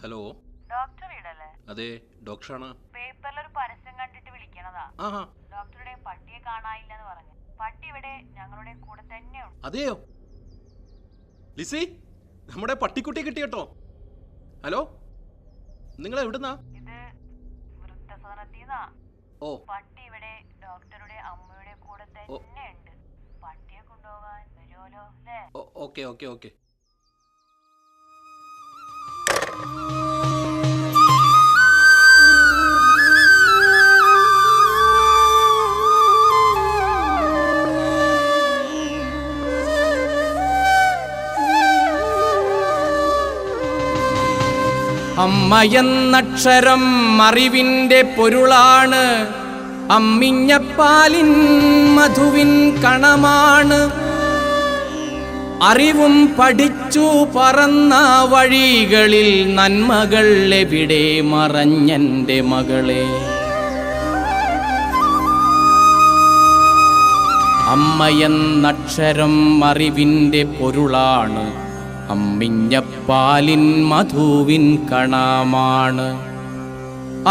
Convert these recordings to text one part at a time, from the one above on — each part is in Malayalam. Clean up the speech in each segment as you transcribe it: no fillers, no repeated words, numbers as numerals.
ഹലോ, ഡോക്ടർ വീടല്ലേ? അതെ, ഡോക്ടറാണ്. പേപ്പറിൽ ഒരു പരസ്യം കണ്ടിട്ട് വിളിക്കണതാ. ഡോക്ടറുടെ പട്ടിയെ കാണാനില്ലെന്ന് പറഞ്ഞു. പട്ടി ഇവിടെ ഞങ്ങളുടെ കൂടെ തന്നെയുണ്ട്. അതെയോ ലിസി, നമ്മുടെ പട്ടിക്കുട്ടിയെ കിട്ടി കേട്ടോ. ഹലോ, നിങ്ങൾ എവിടുന്നാ? ഇത് വൃദ്ധസദനത്തിന്നാ. ഓ, പട്ടി ഇവിടെ ഡോക്ടറുടെ അമ്മയുടെ കൂടെ തന്നെയുണ്ട്. പട്ടിയെ കൊണ്ടുപോകാൻ വരുമല്ലോ അല്ലേ? Okay okay okay. അമ്മയെന്നക്ഷരം അറിവിൻ്റെ പൊരുളാണ്, അമ്മിഞ്ഞപ്പാലിൻ മധുവിൻ കണമാണ്. അറിവും പഠിച്ചു പറന്ന വഴികളിൽ നന്മകൾ എവിടെ മറഞ്ഞെൻ്റെ മകളെ. അമ്മയെന്നക്ഷരം അറിവിൻ്റെ പൊരുളാണ്, അമ്മിഞ്ഞപ്പാലിൻ മധുവിൻ കണമാണ്.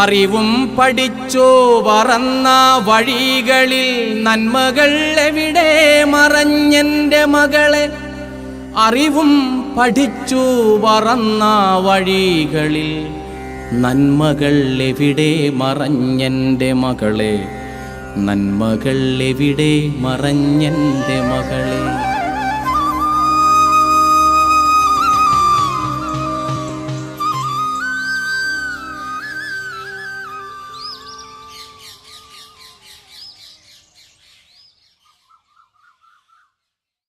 അറിവും പഠിച്ചു പറന്ന വഴികളിൽ നന്മകൾ എവിടെ മറഞ്ഞെൻ്റെ മകളെ. അറിവും പഠിച്ചു പറന്ന വഴികളിൽ നന്മകൾ എവിടെ മറഞ്ഞെൻ്റെ മകളെ. നന്മകൾ എവിടെ മറഞ്ഞെൻ്റെ മകളെ.